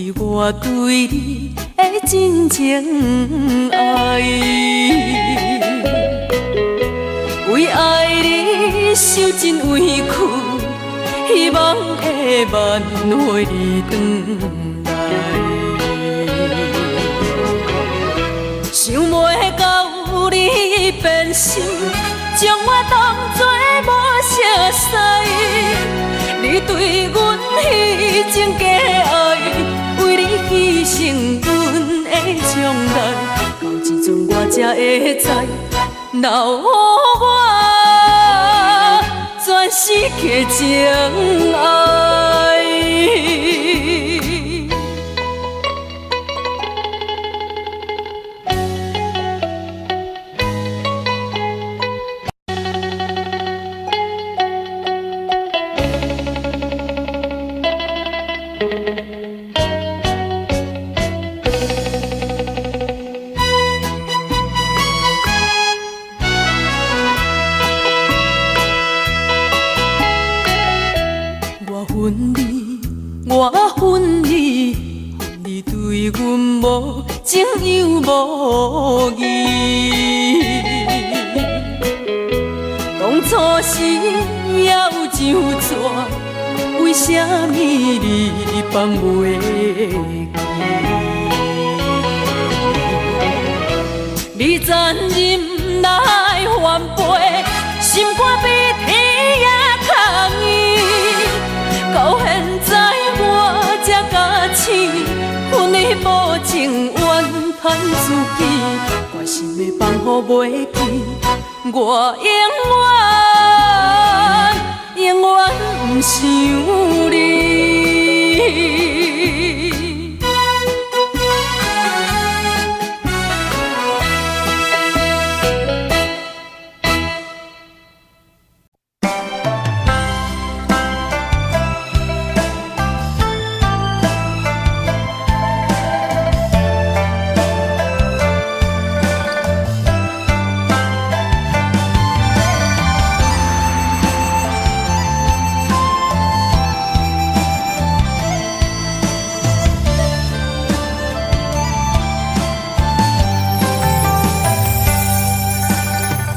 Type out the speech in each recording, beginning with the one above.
为我对你的真情爱，为爱你受尽委屈，希望会挽回你回来。想袂到你变心，将我当作无熟悉。你对阮迄种假爱，为你牺牲阮的将来，到这阵我才会知，留予我全世界情爱。我恨你，恨你对阮无情又无义。当初时要怎怎，为什么你放袂记？你残忍来反背，心肝比天也空伊。到现在我才假醒，阮的无情怨叹自己，我心的放乎袂记，我永远不想你。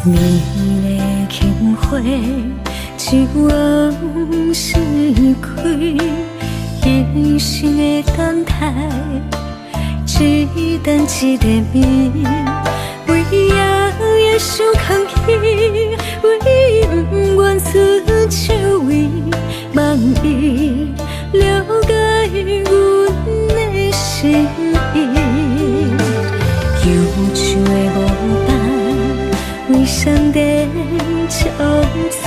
你的轻花，一往事开，一生的等待，一等一个暝，为夜夜想空虚，为不愿伸手为，望伊了解阮的心意，忧愁的无伴。为上帝憔悴，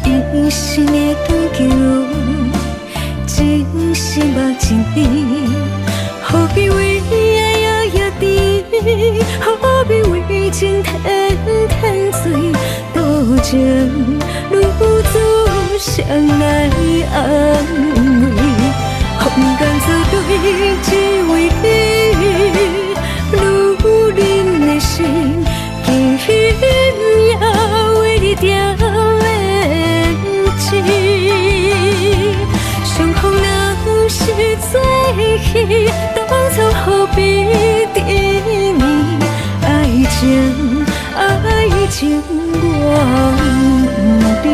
一生的追求，真心目真甜，何必为爱夜夜甜，何必为情天天醉，多情如此谁来安慰？空甘做对，只为你，如恁的心。今夜为你掉眼睛，相逢若是做戏，当初何必沉迷？爱情我不离。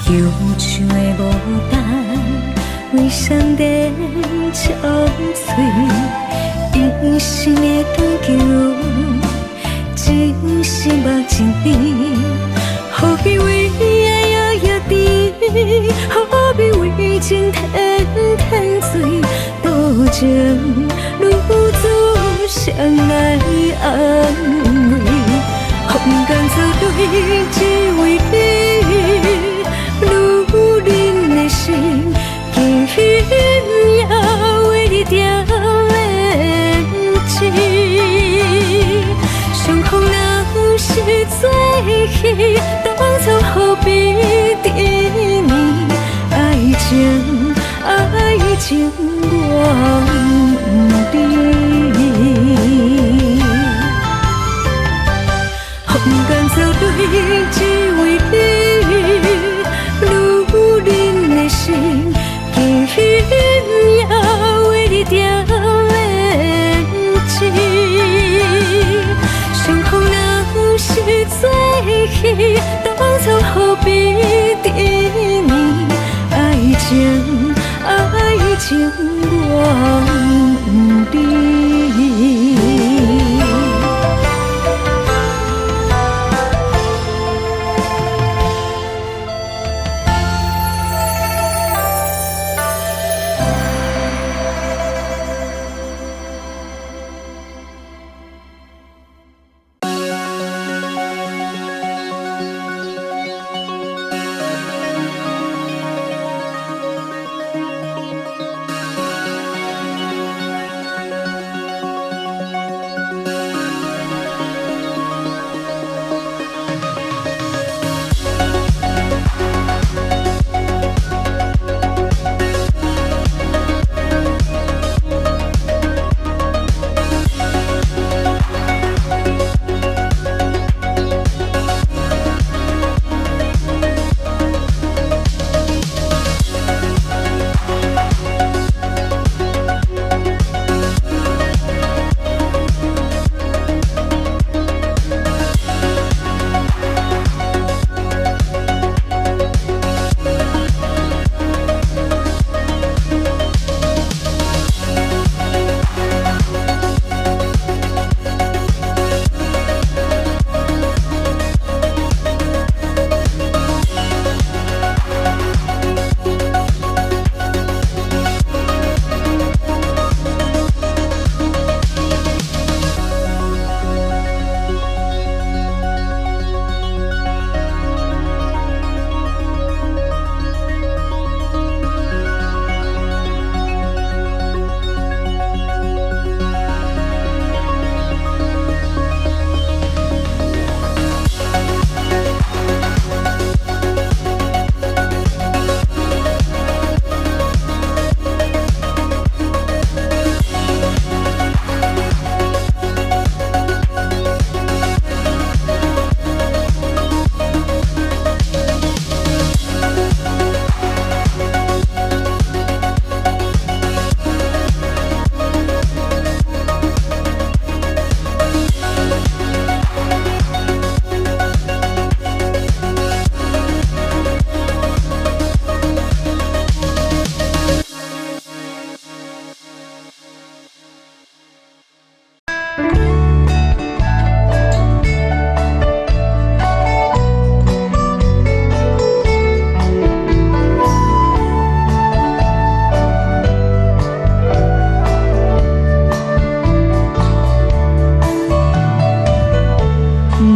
忧愁的无伴，为上帝憔悴，一生的追求，真心目真甜，何必为爱夜夜甜，何必为情天天醉，多情如此谁来安慰？空甘做对，只为你。如恁的心，今夜为你掉眼情我不知。风干草对只为你，女人的心，今夜为你点燃枝。相逢若是做戏，当初何必沉沂？爱情，爱情我不知。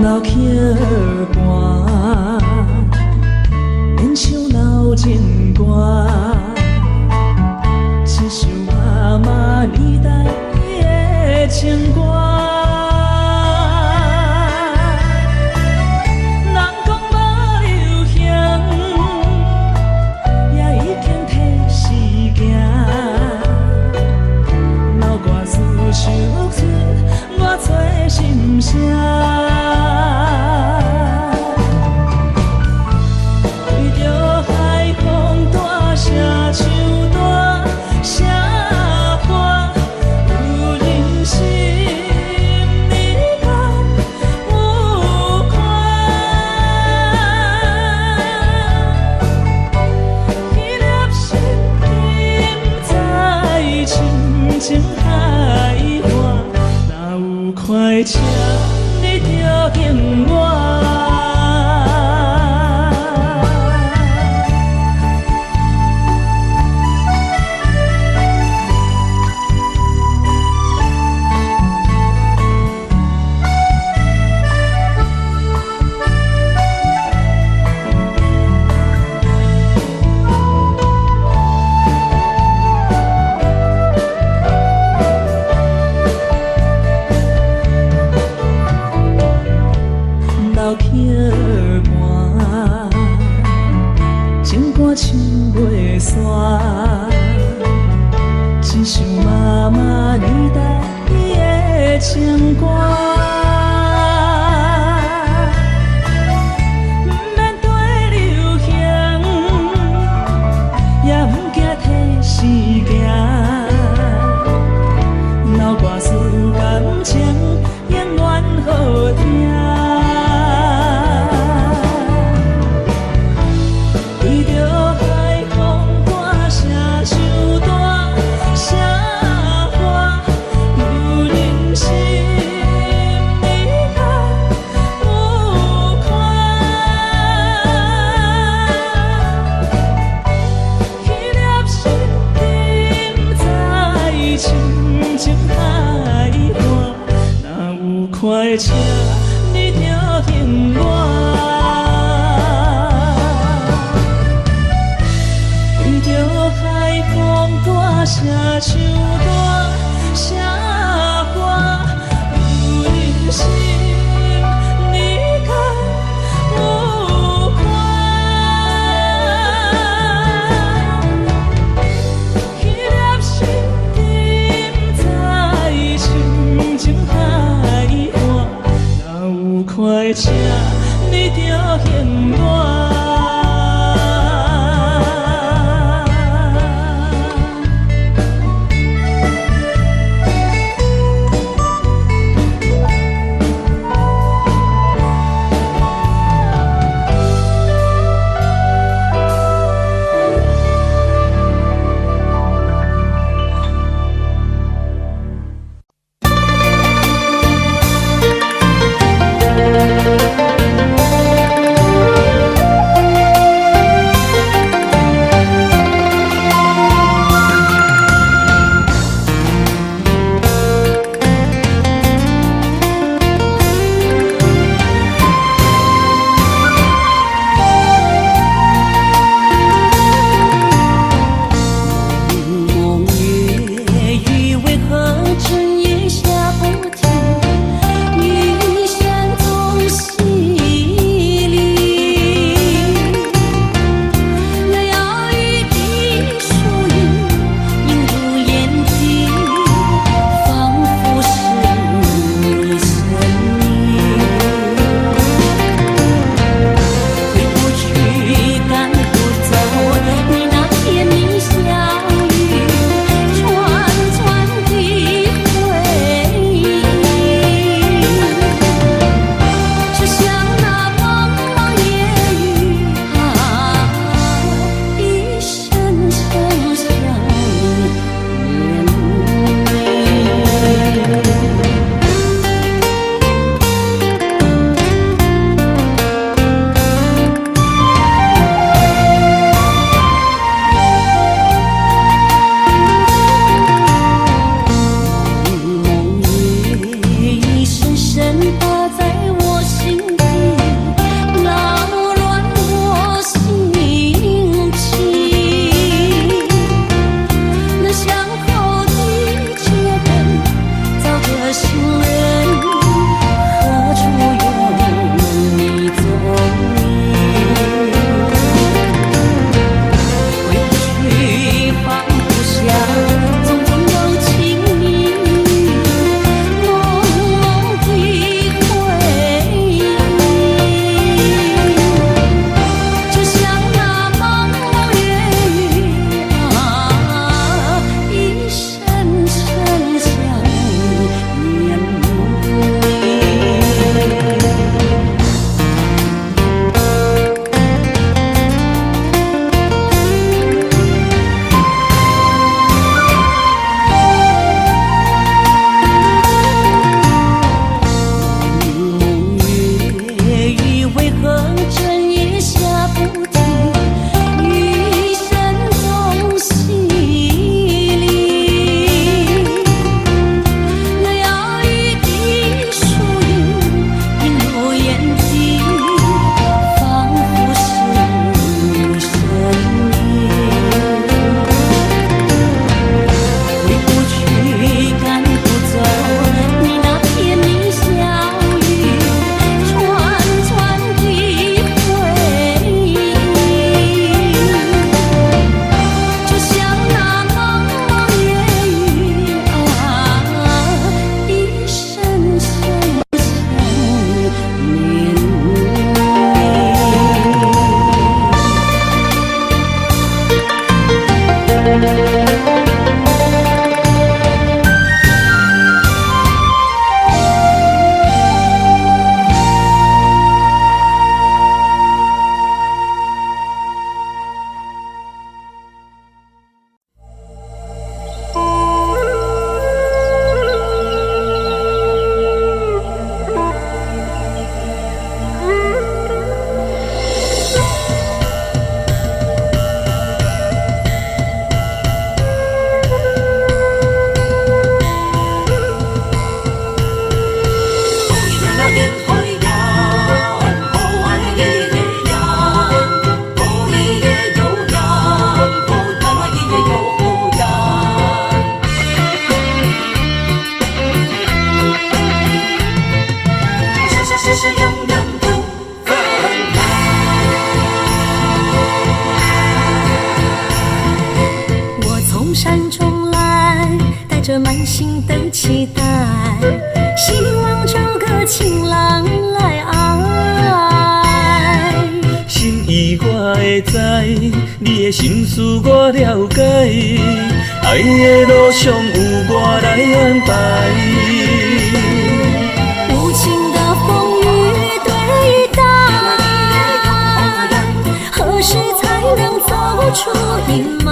老曲儿伴，免唱老情歌，一首妈妈年代的情歌。人讲马流香，也已经褪时行。老歌词唱出我最心声。快车，你着敬我。老曲快车你着幸我，为着海风大声唱大声歌，人生你敢有看？彼粒心沉在深情海岸，若有快车，你着幸我。满心的期待，希望找个情郎来爱。心意我会知，你的心思我了解，爱的路上有我来安排。无情的风雨对待，何时才能走出阴霾？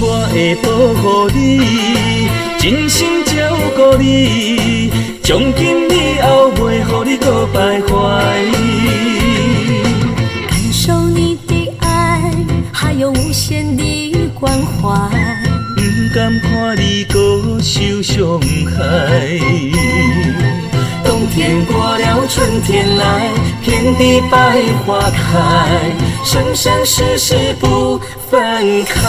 我会保护你，真心照顾你，从今以后袂予你搁徘徊。感受你的爱，还有无限的关怀。不甘看你搁受伤害。冬天过了，春天来，遍地百花开，生生世世不分开。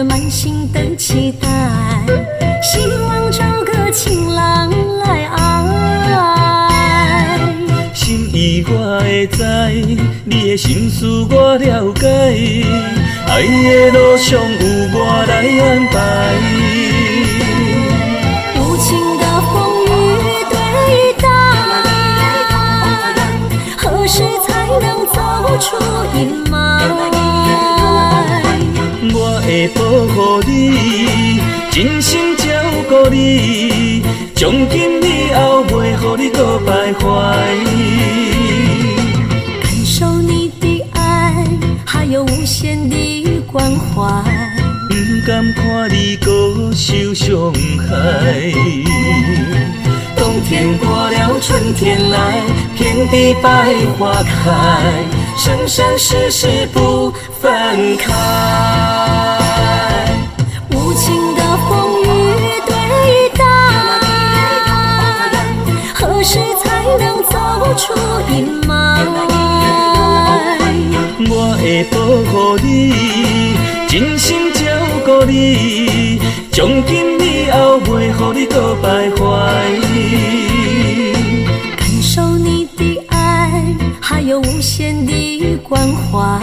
满心的期待，希望找个情郎来爱。心意我会知，你的心思我了解，爱的路上有我来安排。无情的风雨对待，何时才能走出阴霾？我会保护你，真心照顾你，从今以後袂予你搁徘徊。感受你的愛，還有無限的關懷。不甘看你搁受傷害。冬天過了，春天來，遍地百花開，生生世世不分開。無情的風雨對待，何時才能走出陰霾？我會保護你，真心照顧你，從今以後袂予你搁徘徊。感受你的愛，還有無限的關懷。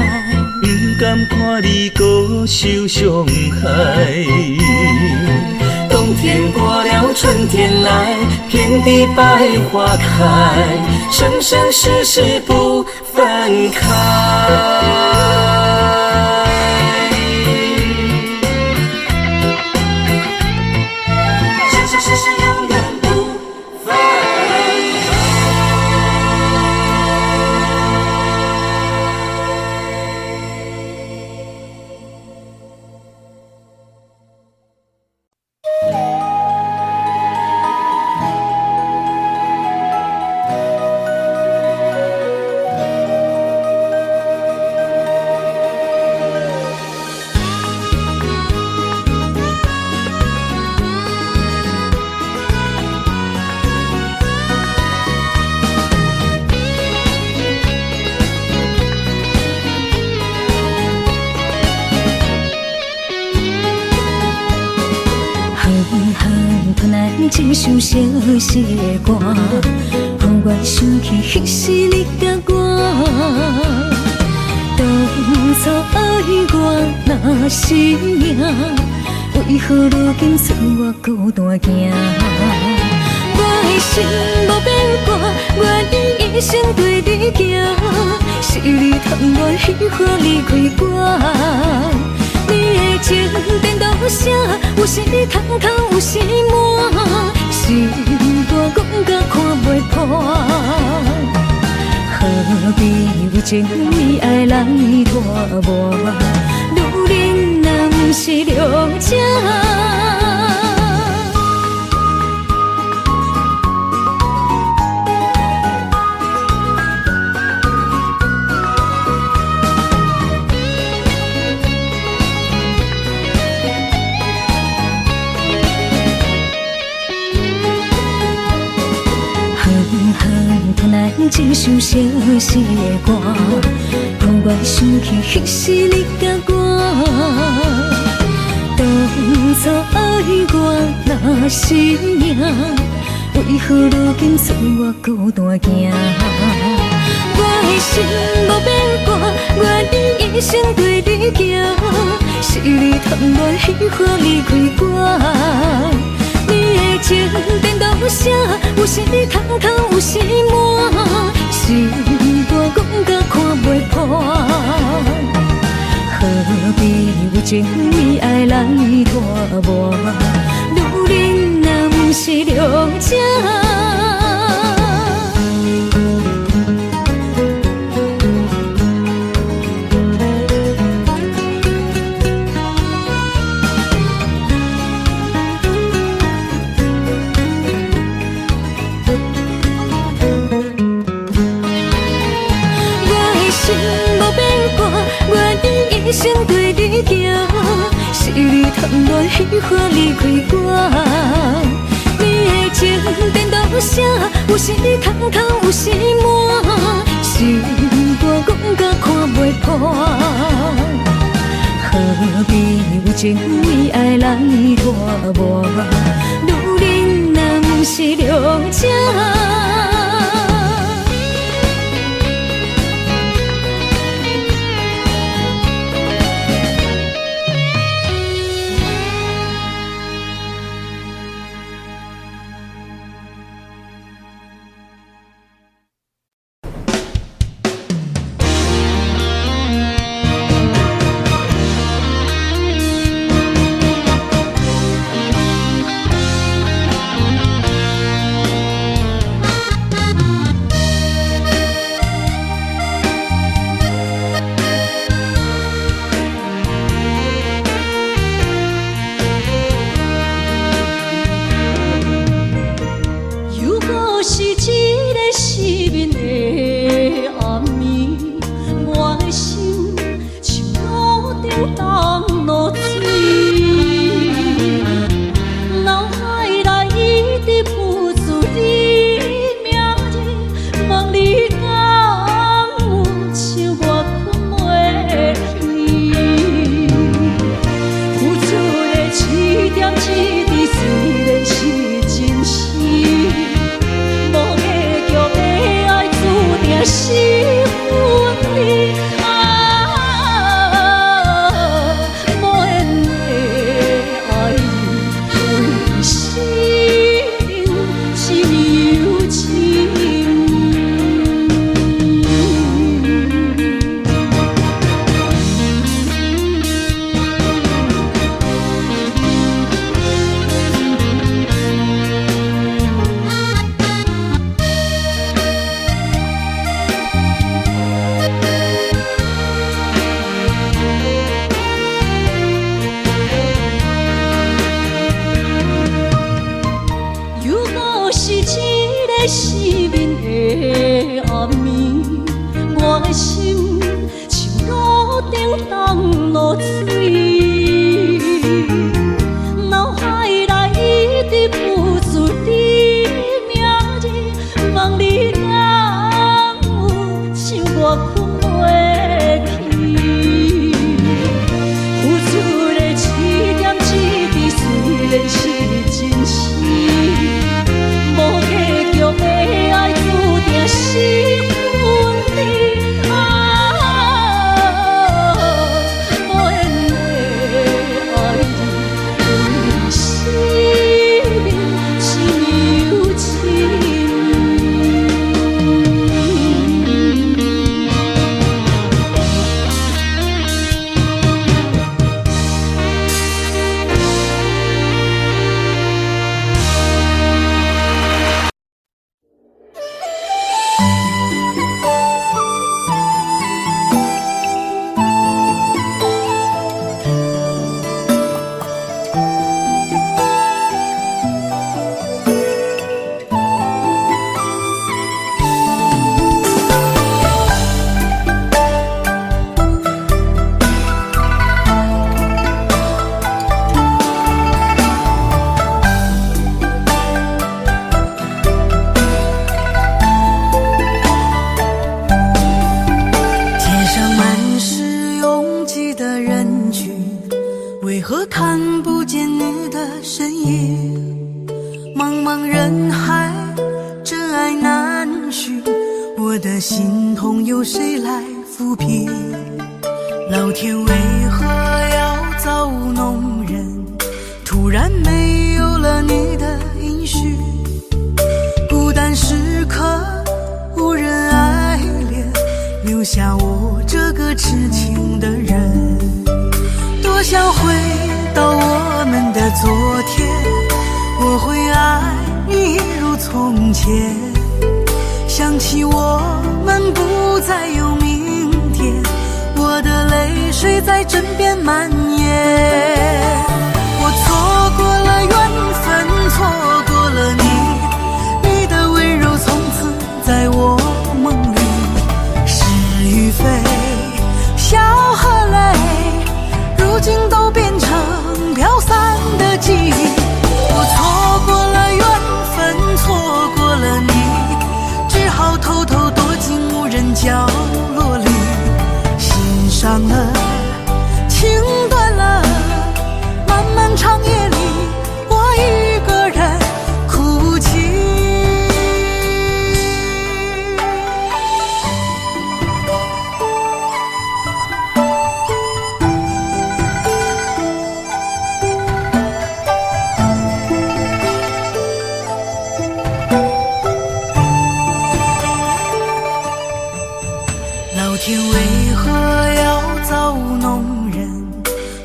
不甘看你搁受傷害。冬天過了，春天來，遍地百花開，生生世世不分開。一首小小的歌，予我想起彼时你甲我。当初爱我若是命，为何如今剩我孤单行？我的心无变卦，愿意一生对你行，是你贪我喜欢你开歌。你的情颠倒啥？有时通空，有时满，心肝讲甲看袂破。情为爱来拖磨，女人若不是了解。一首相思的歌，让我想起彼时你甲我。当初爱我若是命，为何如今剩我孤单行？我的心无变卦，愿意一生对你行。是你贪恋喜欢离开我。你的情颠倒啥？有时空空，有时满，心肝讲甲看袂破。何必有情为爱来拖磨？女人若不是了解。一生对你行，是你贪恋喜欢离开我。你的情颠倒啥？有时空空，有时满，心肝讲甲看袂破。何必有情为爱来拖磨？女人若不是了解。是阮的爱。绪，我的心痛由谁来抚平？老天为何要造弄人？突然没有了你的音讯，孤单时刻无人爱怜，留下我这个痴情的人。多想回到我们的昨天，我会爱你一如从前。想起我们不再有明天，我的泪水在枕边蔓延。我错过了缘分，错过了你，你的温柔从此在我梦里。是与非，笑和泪，如今都变成飘散的记忆。我错过了缘分，错过了你，只好偷偷躲进无人角落里。心伤了，情断了，漫漫长夜里，我一个人哭泣。老天为何要造弄人？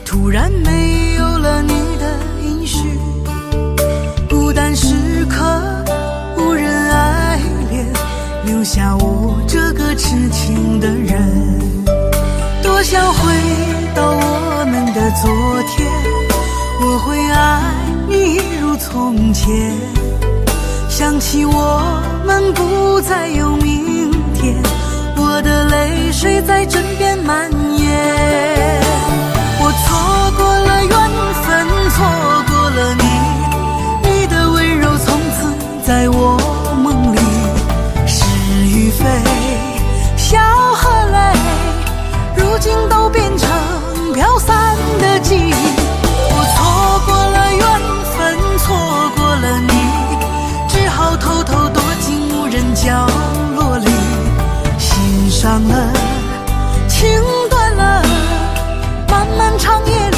突然没有了你的音讯，孤单时刻无人爱怜，留下我这个痴情的人。多想回到我们的昨天，我会爱你一如从前。想起我们不再有明天，我的泪水在枕边蔓延。我错过了缘分，错过了你，你的温柔从此在我梦里。是与非，笑和泪，如今都变成飘散的记忆。我错过了缘分，错过了你，只好偷偷躲进无人角落里。心伤了，情断了，漫漫长夜里，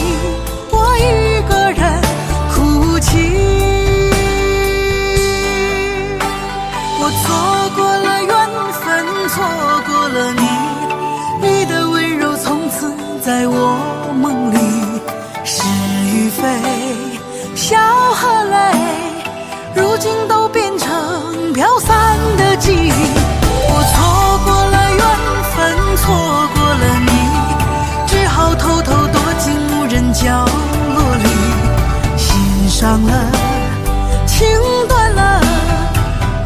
我一个人哭泣。我错过了缘分，错过了你，你的温柔从此在我梦里。是与非，笑和泪，如今都变成飘散的记忆。我错过了缘分，错过了你，只好偷偷躲进无人角落里。心伤了，情断了，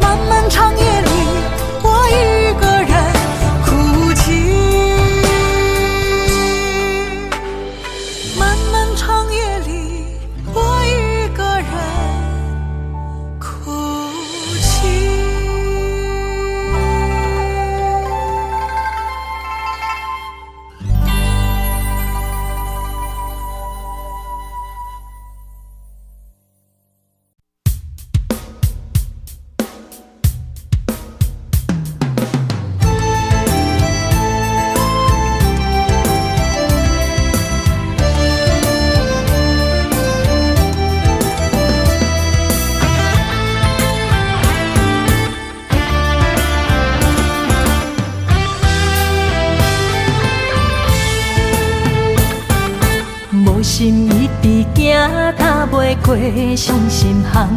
漫漫长夜里，我一个人哭泣。漫漫长夜里，我一个人哭泣。无心一直行，踏袂过伤心巷。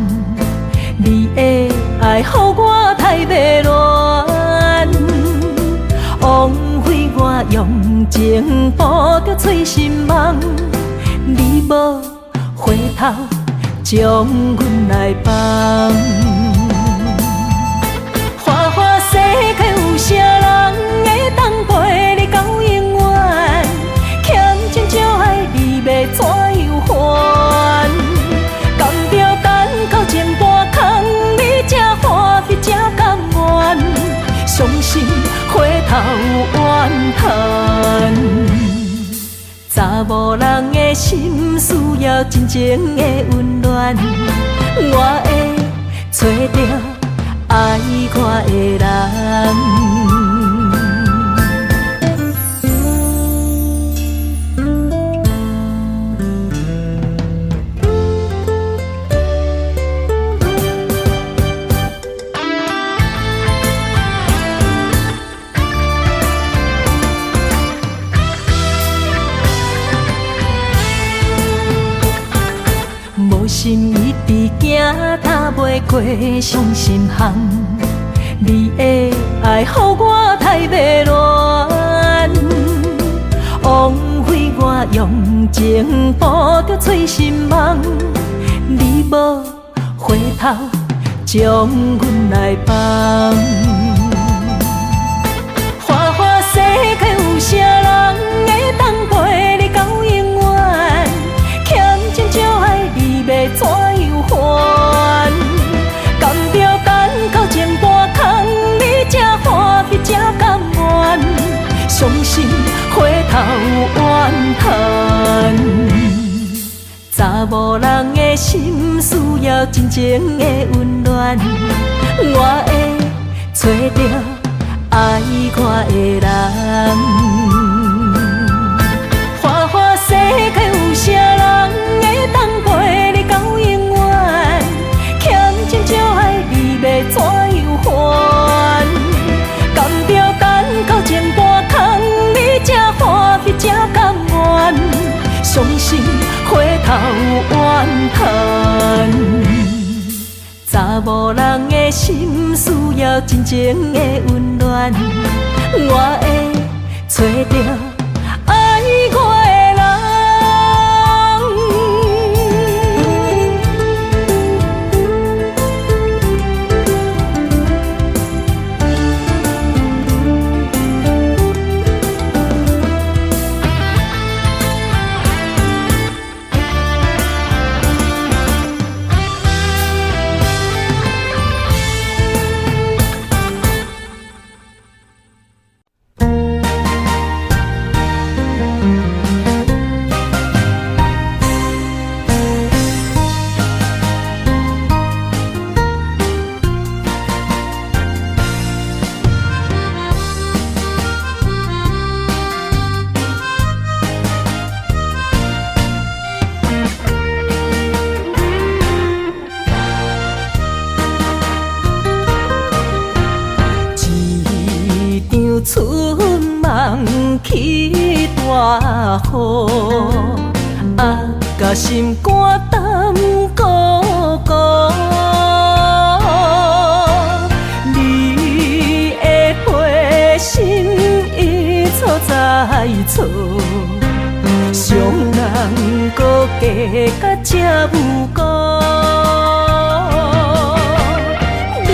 你的爱，予我太迷乱，枉费我用情捕着醉心梦。你无回头，将阮来放。花花世界有啥人会当陪你到永远？欠情就爱你要怎样还？甘着等到前半空，你才欢喜才甘愿，伤心回头怨叹。查某人的心需要真情的温暖，我会找着爱我的人。无心一直行，踏袂过伤心巷。你的爱，予我太迷乱，枉费我用情捕着醉心梦。你无回头，将阮来放。花花世界有啥人会当陪你到永远？欠情少爱你要怎样还？甘着等到前半空，你才欢喜才甘愿，伤心回头怨叹。查某人的心需要真情的温暖，我会找到爱我的人。花花世界有啥人会当陪你到永远？欠情少爱你要怎样还？甘着等到前半空，你才欢喜才甘愿，伤心回头怨叹。查某人的心需要真情的温暖，我会找到爱我的人。春梦起大雨，甲心肝胆孤孤。你的花心已错在错，伤人搁加甲这无辜。你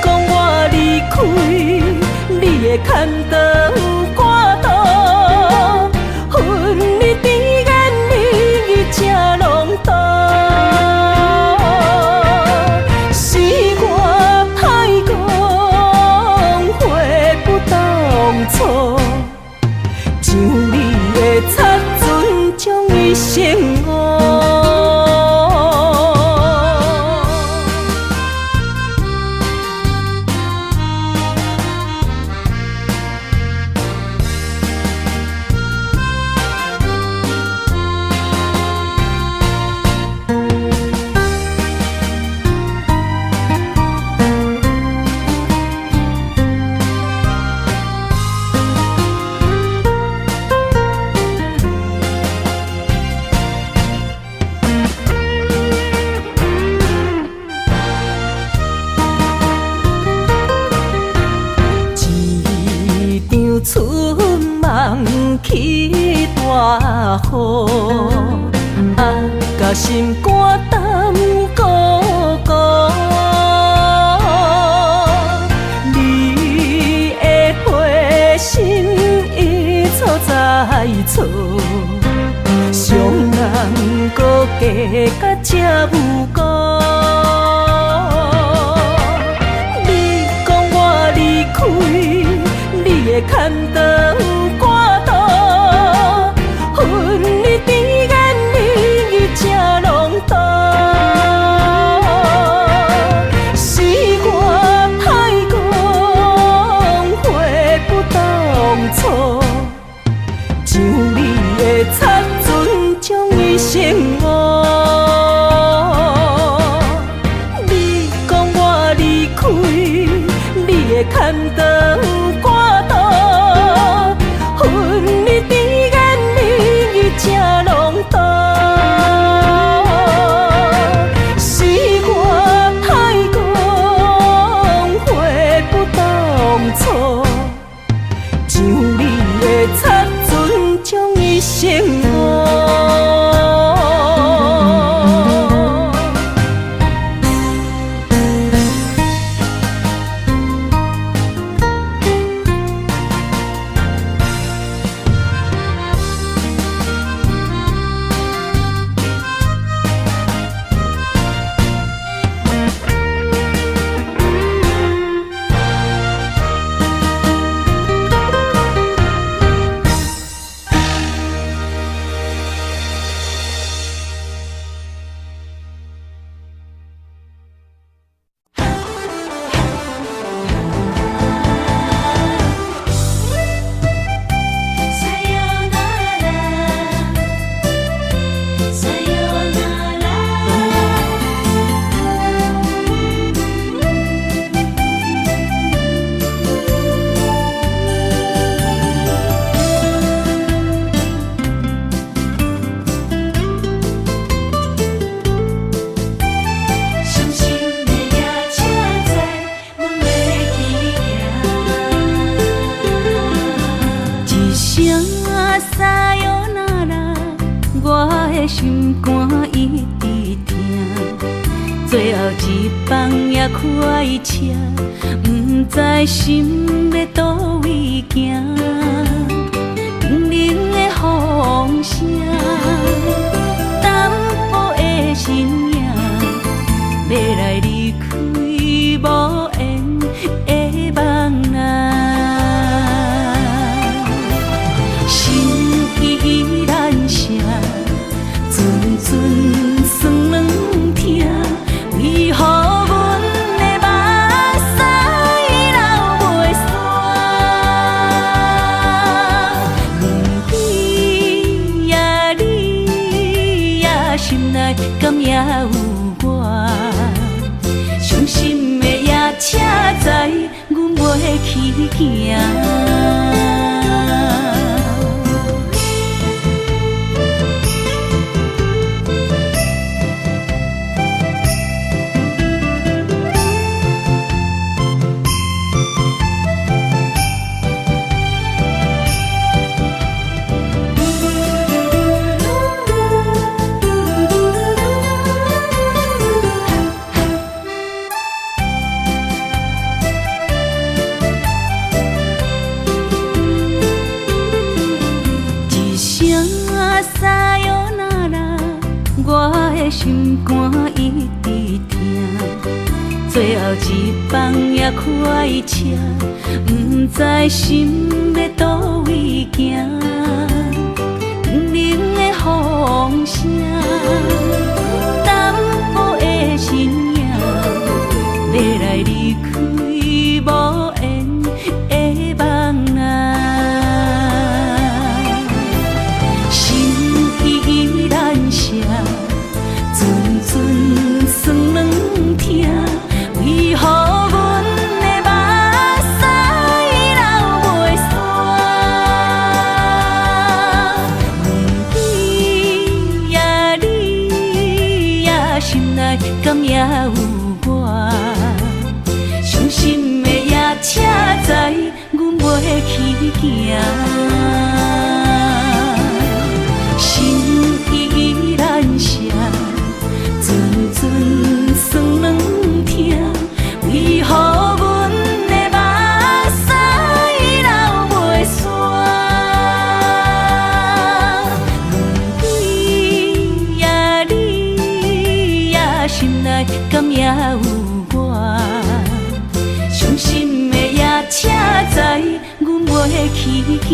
讲我离开，你的牵肠挂肚，恨你甜言蜜语这浓度，是我太讲话不当初，像你的擦船将伊生误。春梦起大雨，甲心肝胆孤孤。你的花心已错在错，伤人搁加甲这无辜。你讲我离开，你的牵肠挂肚，恨你甜言蜜语这浓度，是我含刀赶渡，恨你甜言蜜语这浓度，是我太讲话不当初，像你的残存将伊生活。心肝一直疼，最后一放也开车，不知心要倒位行。冷冷的风声，淡薄的身影，要来离开无缘的梦啊，心依然舍。阵阵酸软疼，为何阮的目屎流袂煞？不知呀你呀心内敢也有我？伤心的夜车载，阮袂去行。心肝一直疼，最后一放也开车，不知心要倒位行。冷冷的风声，淡薄的身影，要来离开无缘的梦啊，心依然舍。阵阵酸软疼，为何阮的目屎流袂煞？不知呀你呀心内敢也有我？伤心的夜车载，阮袂去行。心依然舍。阵阵酸软疼，为何阮的目屎流袂煞？不知呀你呀心内敢也有我？伤心的夜车载，阮袂去行。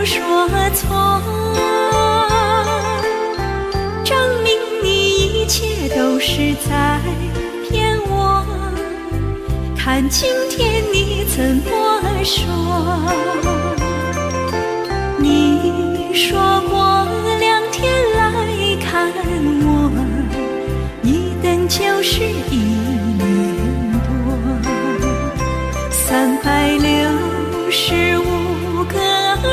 说错，证明你一切都是在骗我。看今天你怎么说？你说过2天来看我，一等就是1年多，365个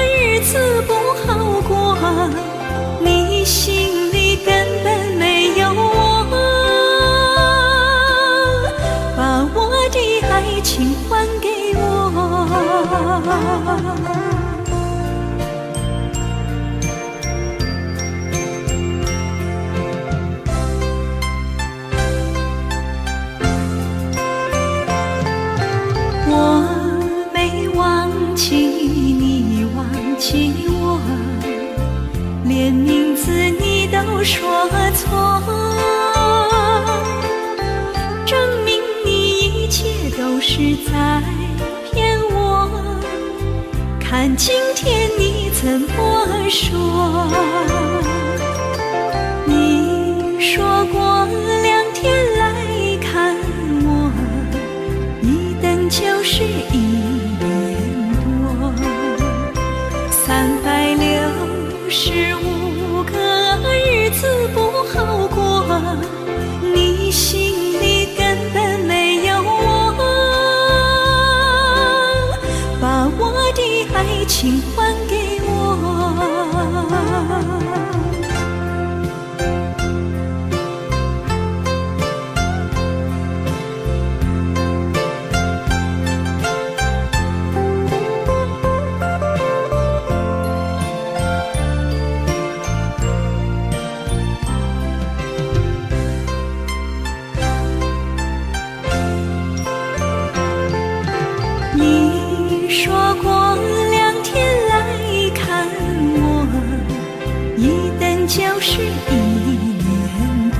日子不好过，你心里根本没有我，把我的爱情还给我。连名字你都说错，证明你一切都是在骗我。看今天你怎么说？你说过2天来看我，一等就是1年多，365个日子不好过，你心里根本没有我，把我的爱情还给我。你说过2天来看我，一等就是1年多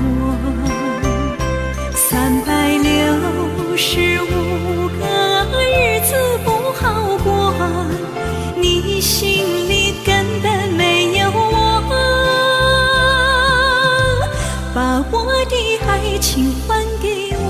，365个日子不好过，你心里根本没有我，把我的爱情还给我。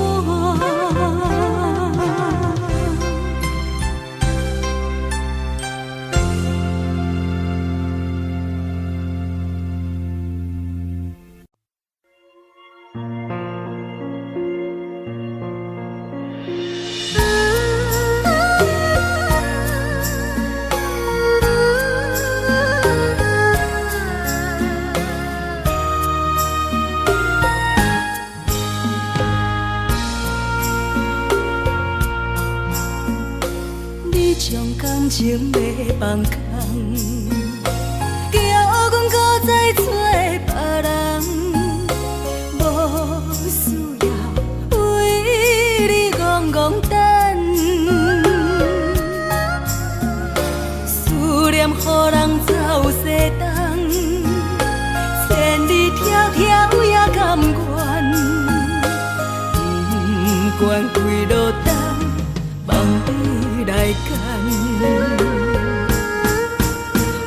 感情要放空，叫阮搁再做别人，无需要为你戆戆等。思念予人走西东，千里迢迢也甘愿，不管几路灯，望你来干。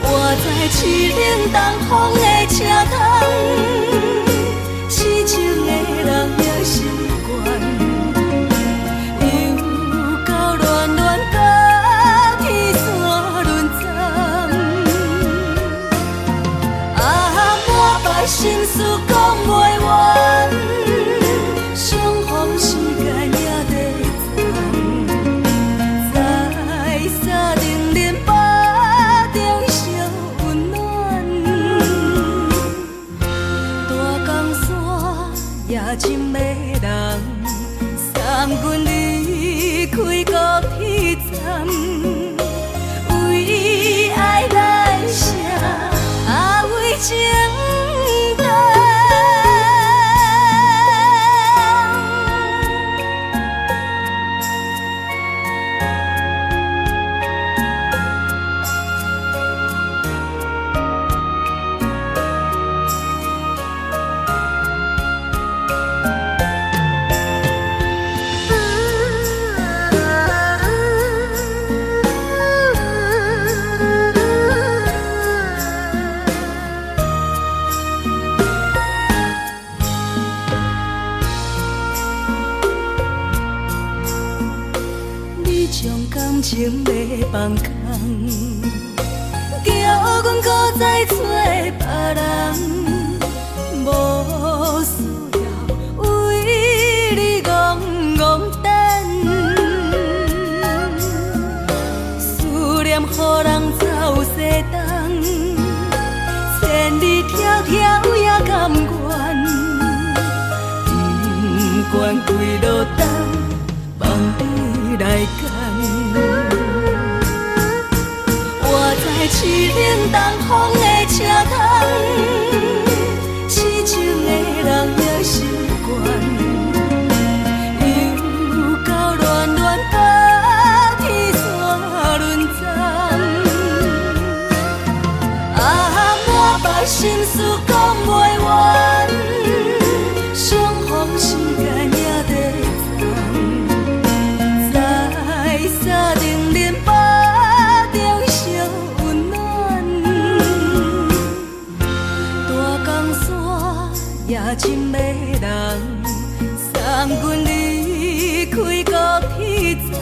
我在凄冷东风的车窗，痴情的人也习惯，又到恋恋甲天山论战。满腹心事讲袂完，相逢时间也短暂。在沙丁连巴中烧温暖，大江山也真迷人，送阮离开高铁站，为爱来写为情。种感情要放空，叫阮搁再找别人，无需要为你戆戆等，思念予人走西东，千里迢迢也甘愿，不管几路灯，望你来赶。我在凄冷东风的车头，痴情的人也习惯，又到恋恋把天线轮转。啊，满腹心事讲袂完，双方时间也在站，在沙定林巴中烧温暖，大江山也真迷人，送阮离开高铁站，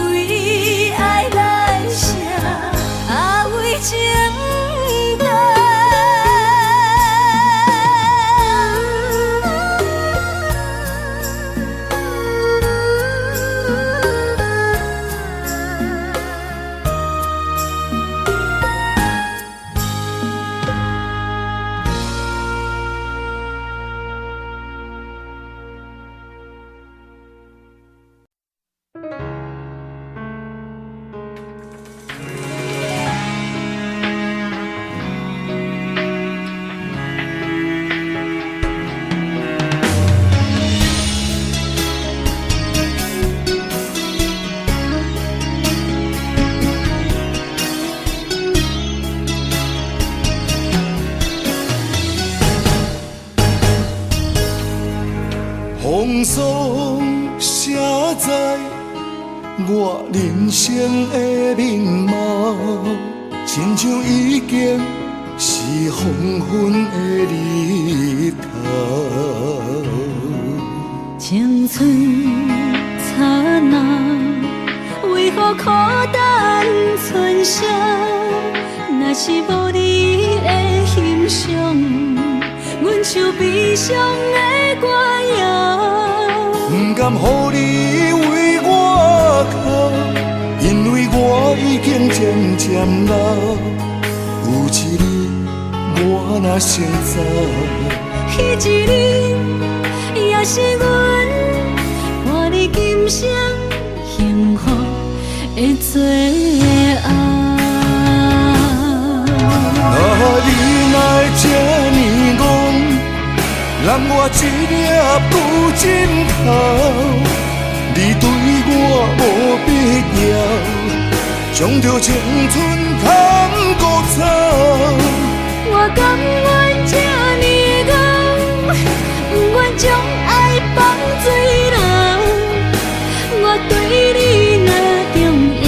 为爱来写为情单。风霜写在我人生的面貌，亲像已经是黄昏的日头。青春刹那，为何孤单存剩？若是无你的欣赏，阮像悲伤的歌谣。不甘予你为我哭，因为我已经渐渐老。有一日我若先走，彼一日也是阮看你今生幸福的最后。啊，你来这呢戆，让我一粒不枕头。你对我无必要，将着青春通孤草。我甘愿这呢戆，不愿将爱放水流。我对你若重要，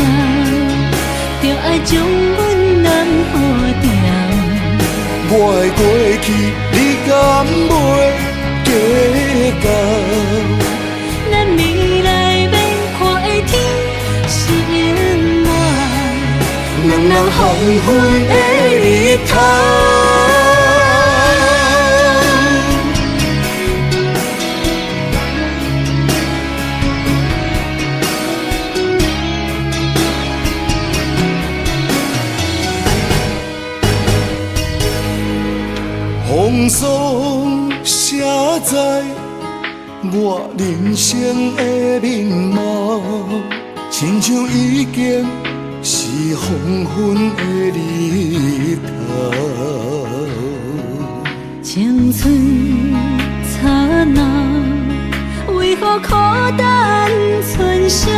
就爱将阮人付掉。我的过去，你敢袂计较？咱未来要看的天是永远，两人黄昏的日头。风霜写在我人生的面貌，亲像已经是黄昏的日头。青春刹那，为何孤单存剩？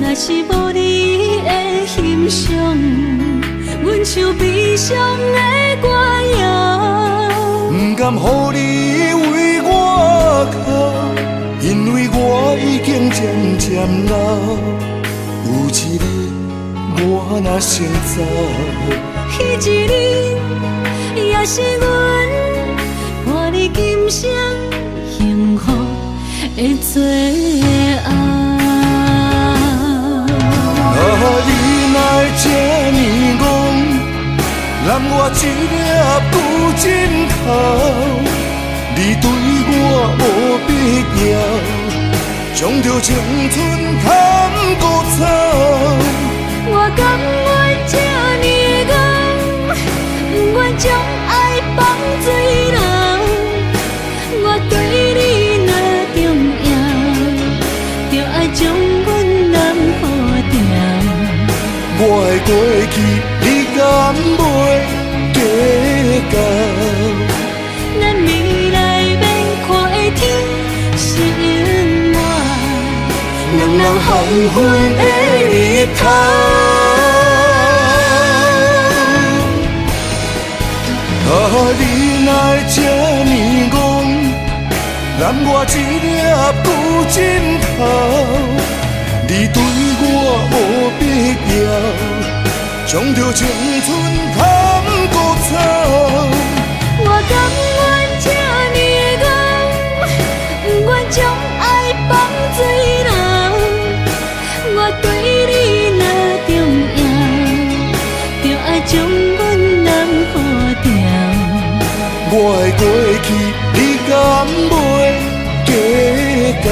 若是无你的欣赏，阮像悲伤的歌谣。不甘予你为我哭，因为我已经渐渐老。有一日我若先走，彼一日也是阮看你今生幸福的最后。我一粒旧枕头，你对我无必要，将着青春砍孤草。我甘愿这呢戆，不愿将爱放水流。我对你若重要，就爱将阮男予掉。我的过去，你敢袂计较？咱未来免看的天是永远，两人黄昏的日头。啊，你哪会这呢戆，揽我一粒旧枕头？你对我无必要，将着青春砍孤草。我甘愿这呢戆，不愿将爱放水流。我对你若重要，就爱将阮男予掉。我的过去，你敢袂计较？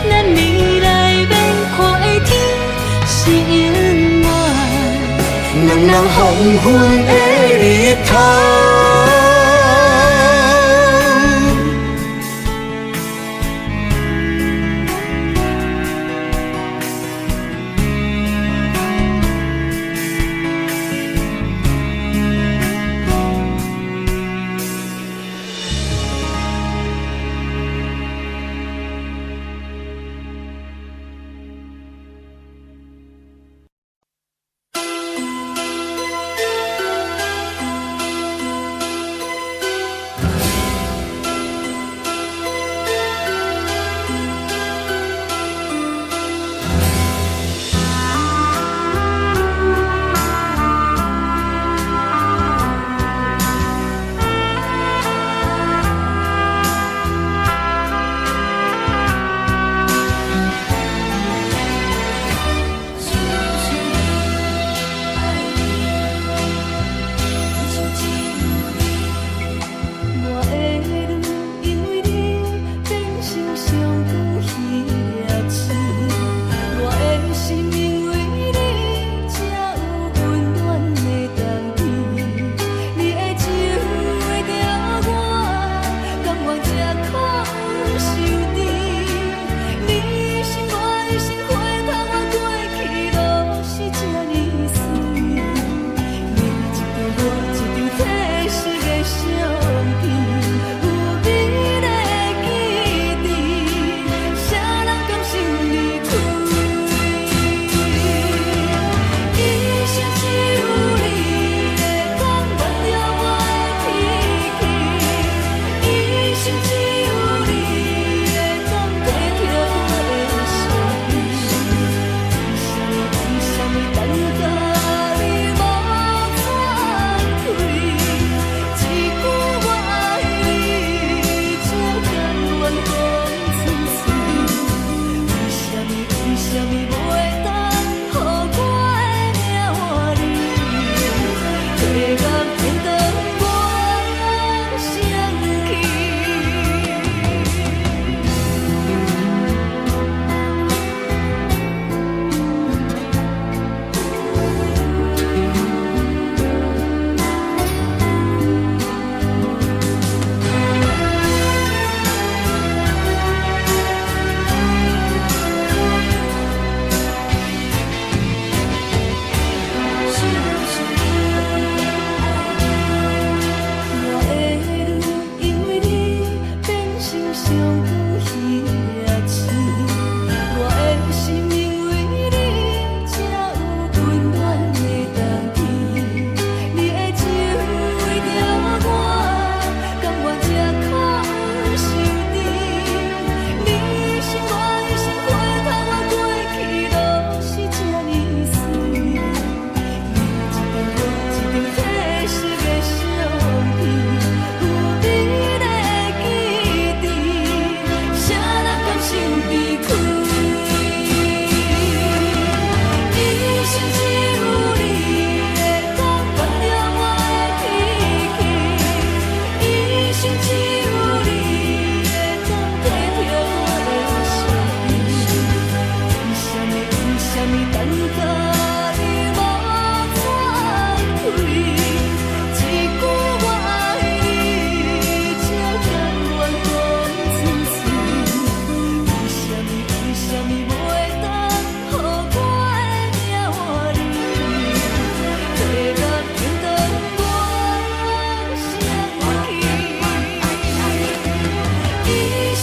咱未来免看的天是永远，两人黄昏的日头。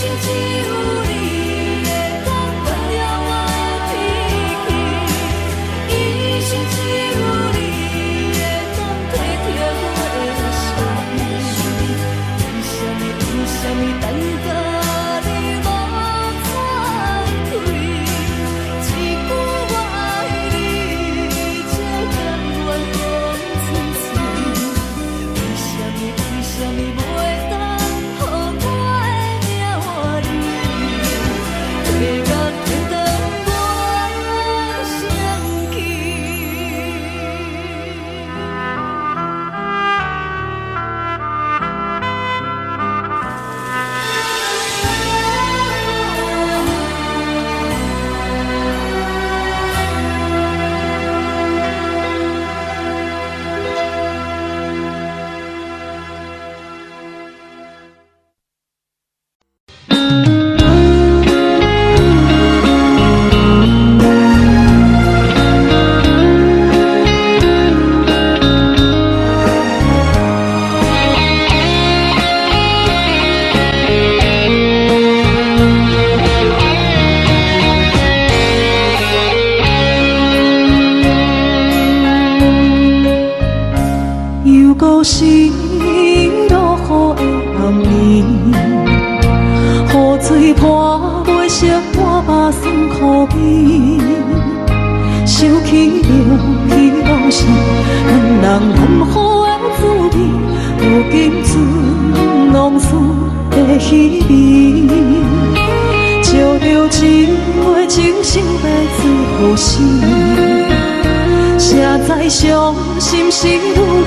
生只有你会当改了我的脾气，一生只有你会当体贴我的心。为什么等到你无反对？一句我爱你，才甘愿讲出嘴。为什么袂当予我的命换你？月甲天当我相见。又搁是落雨的暗暝，雨水泼袂湿我目酸苦味，想起着彼往事，咱人含糊的滋味，如今存往事的稀微，照着一杯情深的水予死。谁知伤心事愈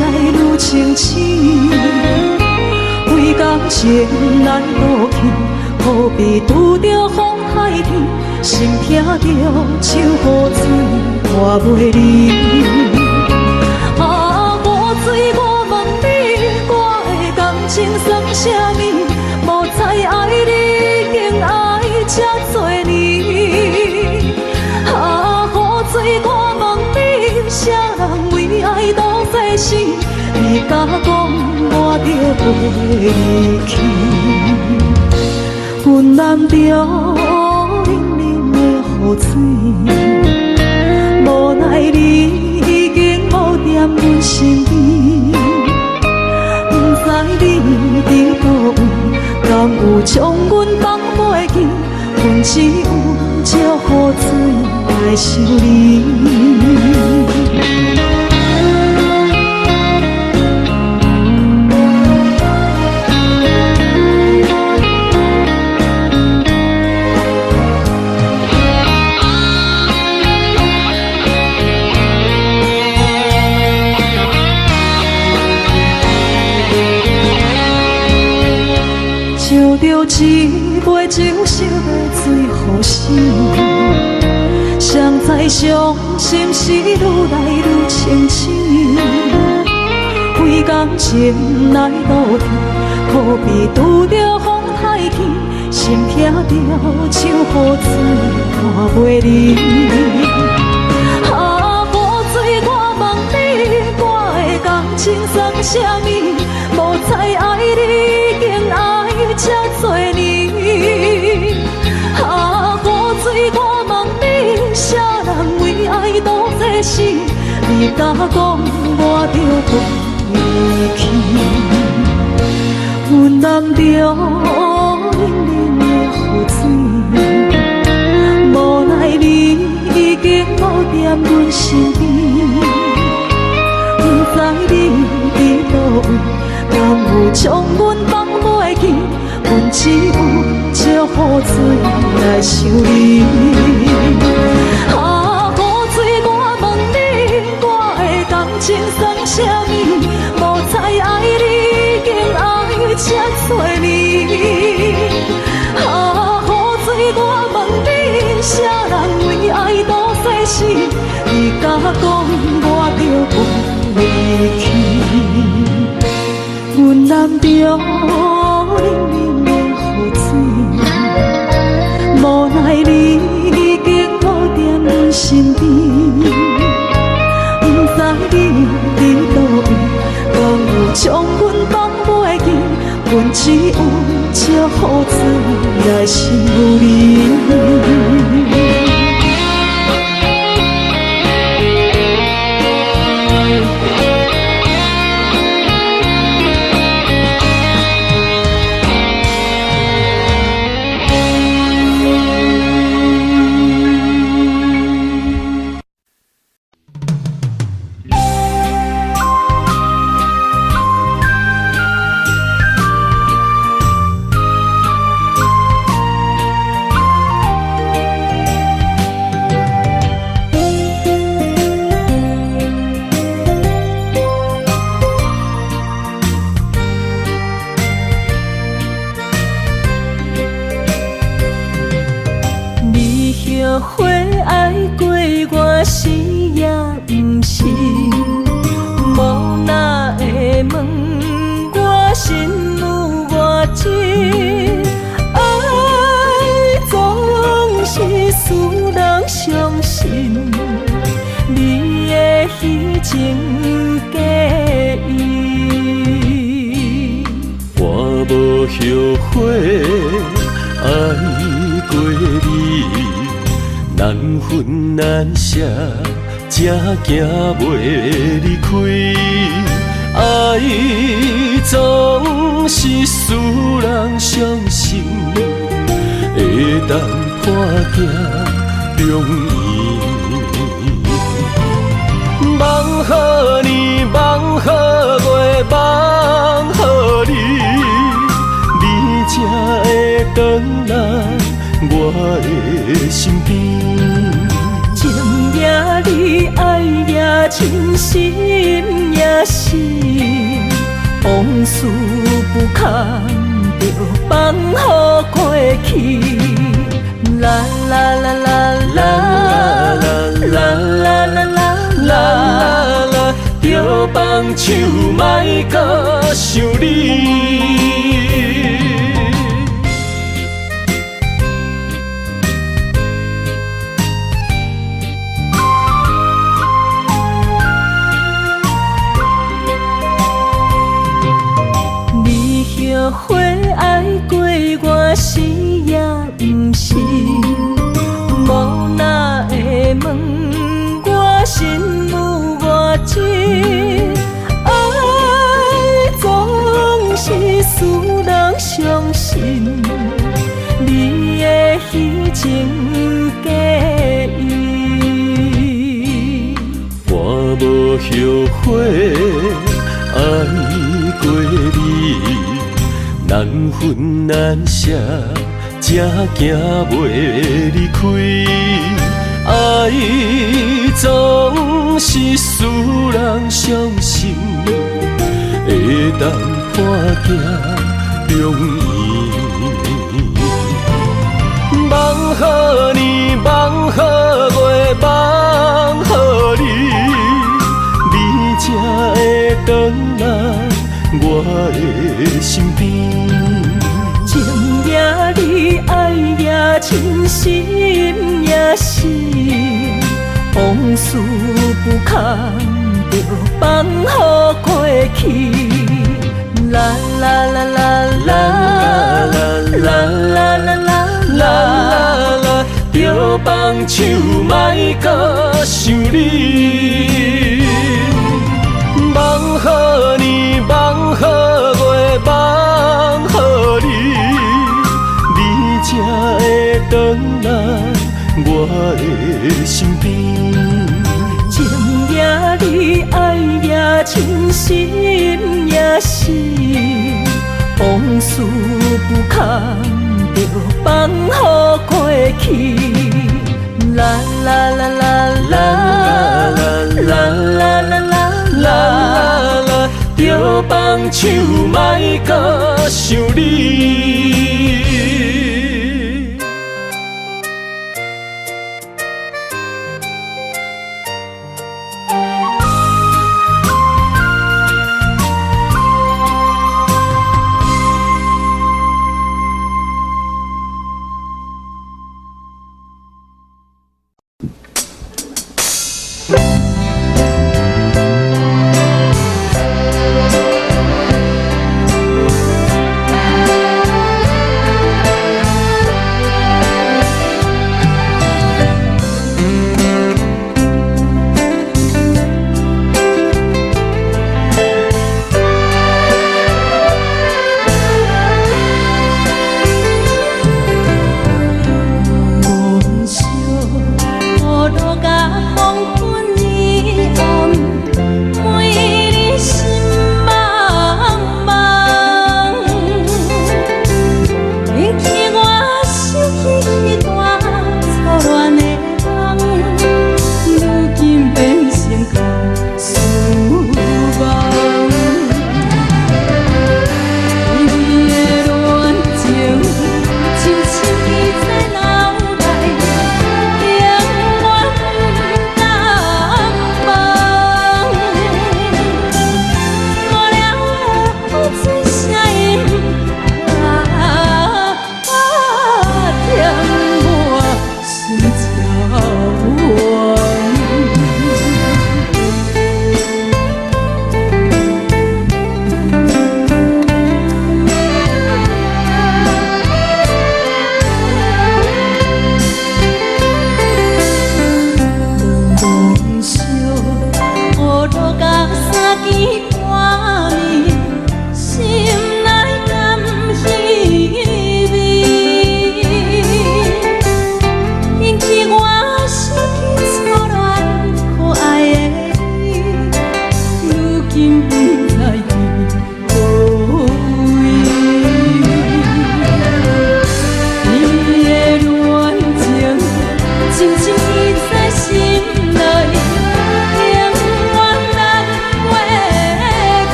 来愈清醒，为感情来倒去，何必拄着风海天，心痛着手雨水拖袂离。啊，雨水我问你，我的感情算啥物？无知爱你竟爱这多年。啊，雨水我问你。啥人为爱赌世事？你甲讲我着袂离去，阮淋着冷冷的雨水，无奈你已经无踀阮身边，不知你伫倒位，敢有将阮放袂记？阮只有借雨水来想你。照着一杯情深的水予死，谁知伤心事愈来愈清醒，为感情来倒去，何必拄着风太天，心痛着手雨水拖袂离。啊，雨水我问你，我的感情算啥物？无知爱你竟爱这多年。啊，雨水我问你，啥人为爱赌这事？你甲讲我着袂离去，阮淋着冷冷的雨水，无奈你已经无踀阮身边，不知你伫倒位，敢有将阮放袂记？阮只有借雨水来想你。啊，雨水我问你，我的感情算啥物？无知爱你竟爱这多年。啊，雨水我问你，啥人为爱赌世事？你甲讲我着袂离去，阮淋着冷冷的雨水，无奈你已经无踀阮身边，不知你伫倒位，敢有将阮放袂记？阮只有借雨水来来是无你。后悔爱过我是也不是，无哪会问我心有偌深，爱总是使人伤心，你的虚情假意，我无后悔爱过你。难分难舍，才行袂离开。爱总是使人伤心，会当破镜重圆。梦予你，梦予月，梦予你，你才会回来我的身边。情也你，爱也真，心也是，往事不堪着放予过去。啦啦啦啦啦啦啦啦啦啦，着放手莫搁想你。后悔爱过我是也不是，无哪会问我心有偌深，爱总是使人伤心，你的虚情假意，我无后悔爱过你。难分难舍，才行袂离开。爱总是使人伤心，会当破镜重圆。梦予你，梦予月，梦予你，你才会回来我的身边。情也你，爱也真，心也是，往事不堪着放予过去。啦啦啦啦啦啦啦啦啦啦，着放手莫搁想你。梦予你，梦予月，梦予你，你才会回来我的身边。情也你，爱也真，心也是，往事不堪着放予过去。啦啦啦啦啦啦啦啦啦啦，着放手莫搁想你。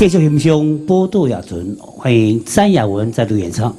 继续欣赏《波多亚存》，欢迎詹雅文再度演唱。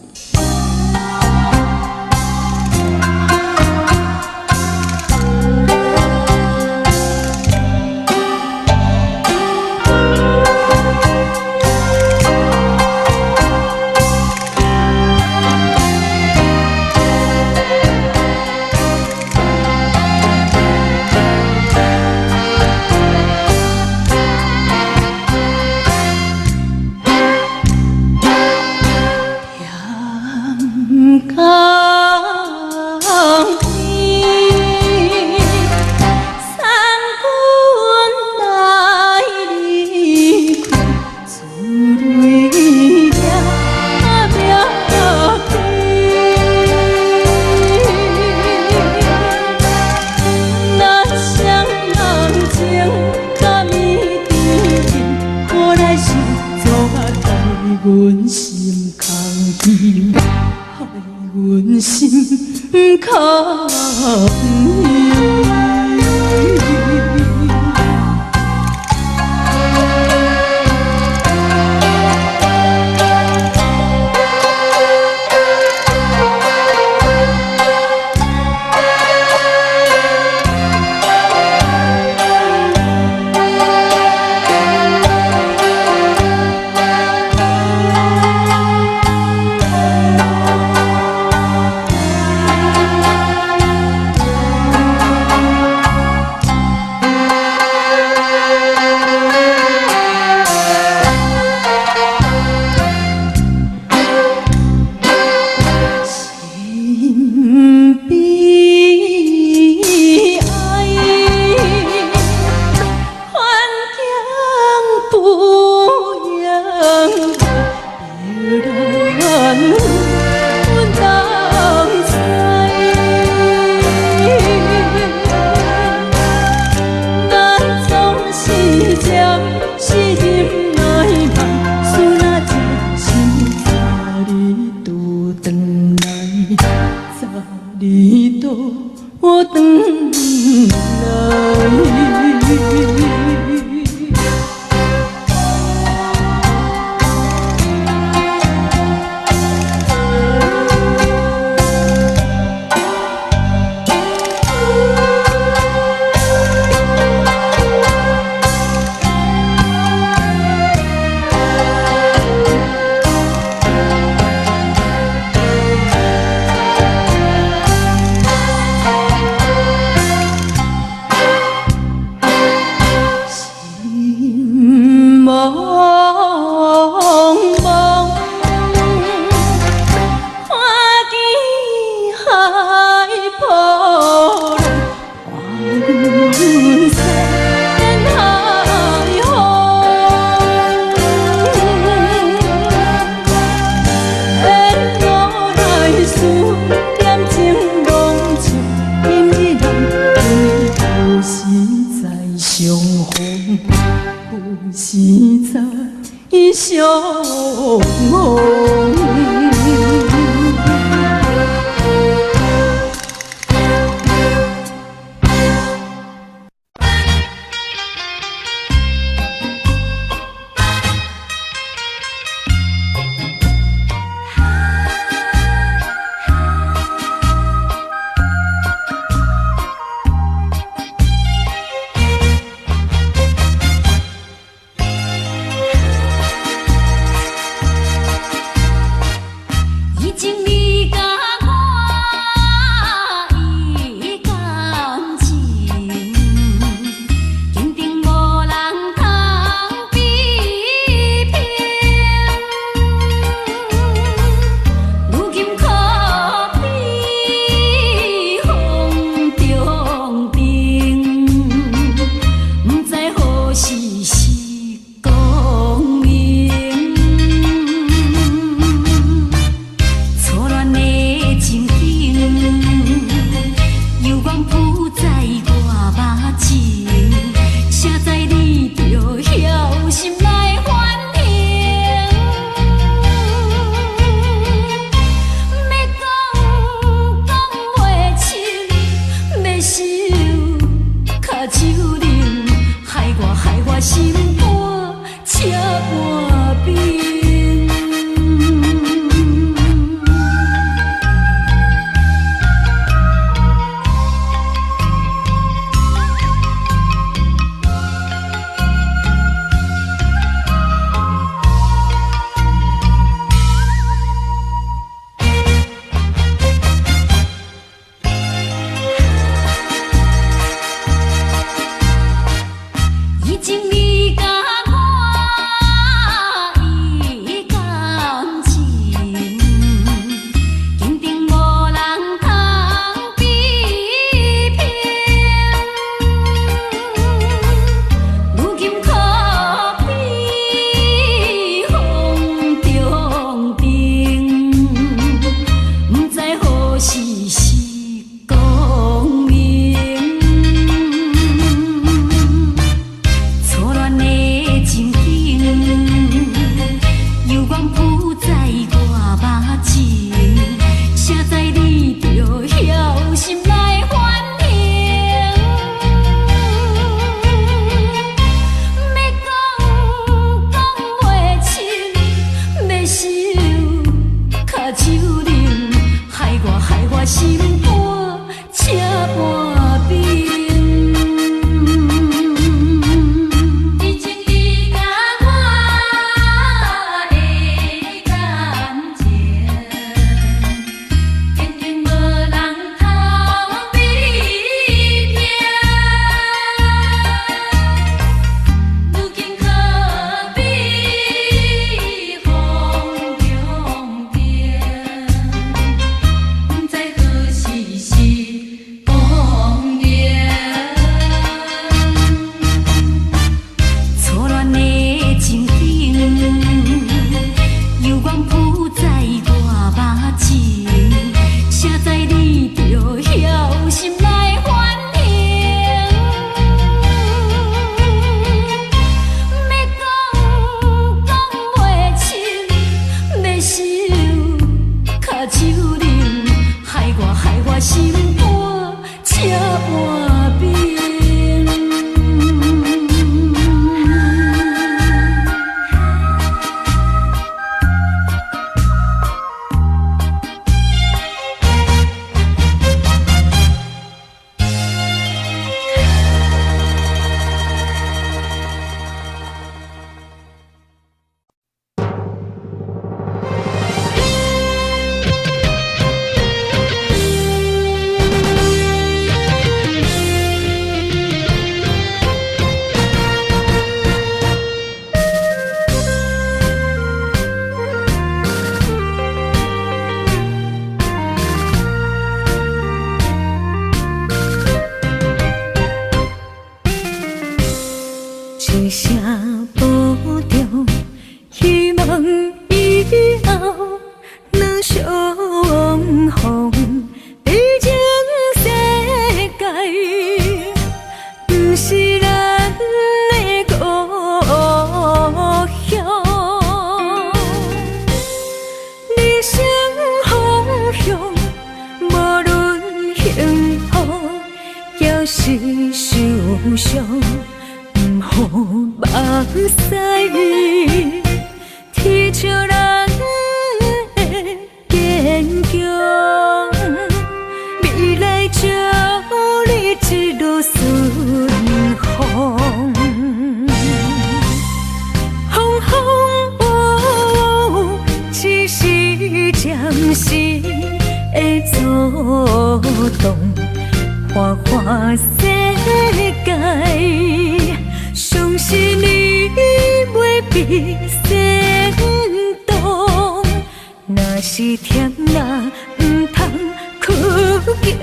阮心空悲，害阮心空悲。我等望以后若相逢，毕竟世界不是咱的故乡。理想方向，无论幸福也是受伤，不好目屎。天笑人的坚强，未来祝你一路顺风。风风雨雨，只是暂时的阻挡，花花世界，相信你袂比先动。若是甜啦，唔通哭强；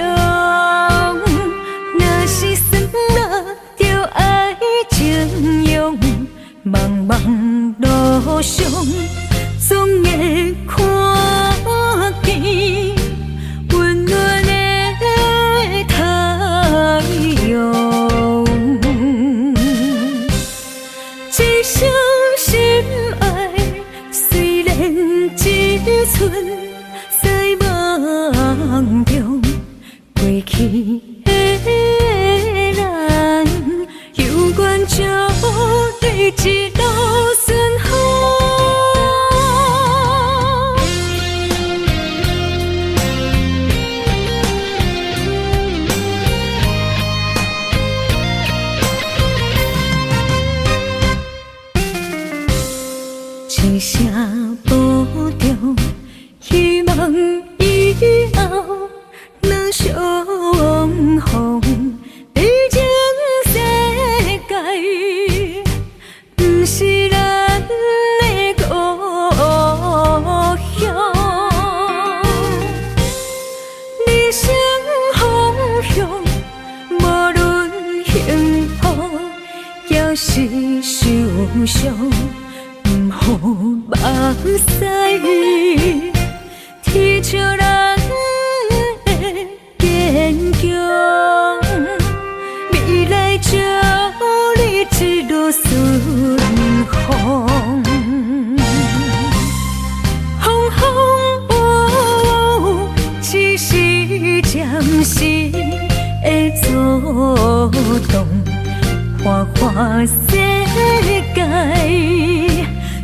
若是酸啦，就爱情用。茫茫路上，总会看见温暖的太阳。一生心爱，虽然一寸在梦中，过去的咱，有缘祝你一路顺风。一声保重，希望以后若相逢，毕竟世界不是咱的故乡。理想方向，无论幸福也是受伤。不好目屎，天笑人的坚强，未来祝你一路顺风。风风雨雨，只是暂时的阻挡，花花世界。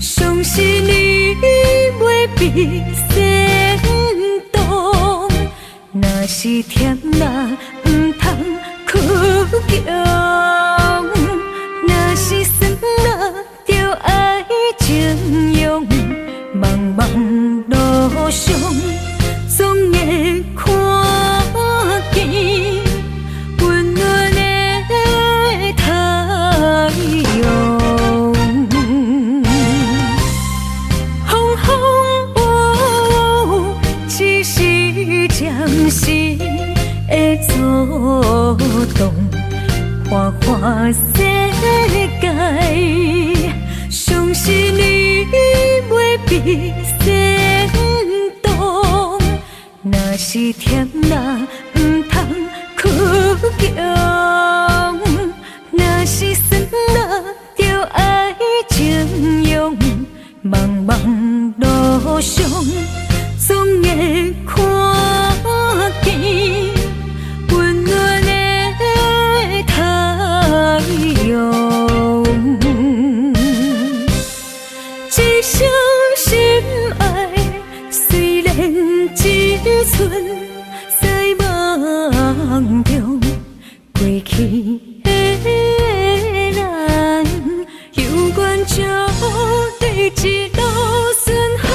相信你袂比先动，若是甜啦，唔通哭强；若是酸啦，就爱情用。茫茫路上，总会看见温暖的太阳。暂时的阻挡，花花世界，相信你袂比先动。若是甜啦，唔通哭强；若是酸啦，就爱情用。茫茫路上，总会看见温暖的太阳。一生心爱，虽然一寸在梦中，过去的咱，有缘祝你一路顺风。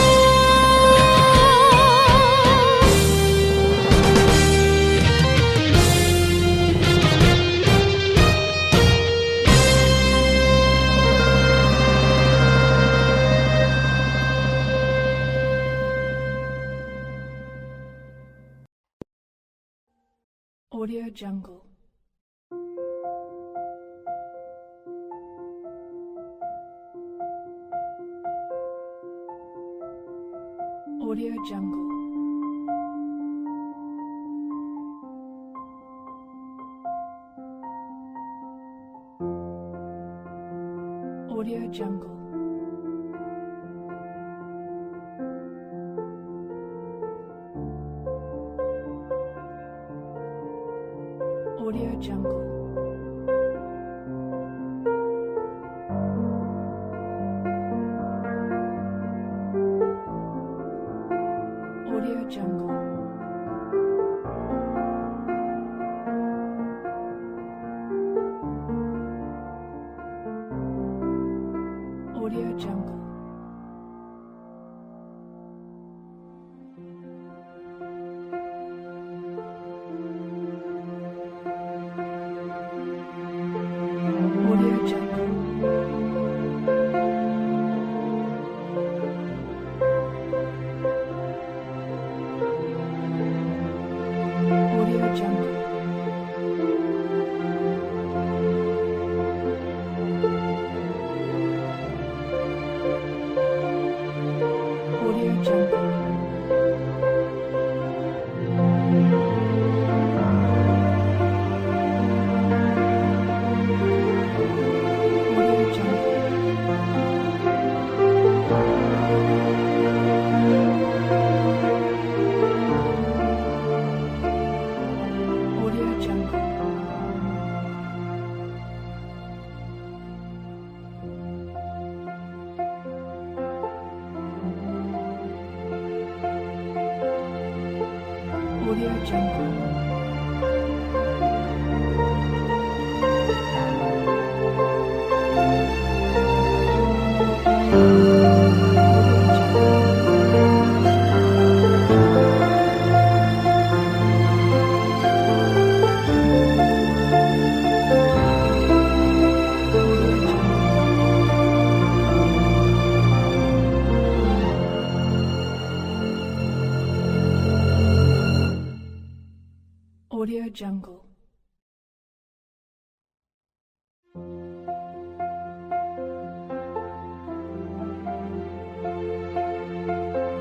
Audio Jungle. Audio Jungle. Audio Jungle. Audio Jungle. Audio Jungle. Audio Jungle. Audio Jungle. Audio Jungle. Audio Jungle. Audio Jungle. Audio Jungle. Audio Jungle. Audio Jungle.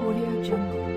Audio Jungle.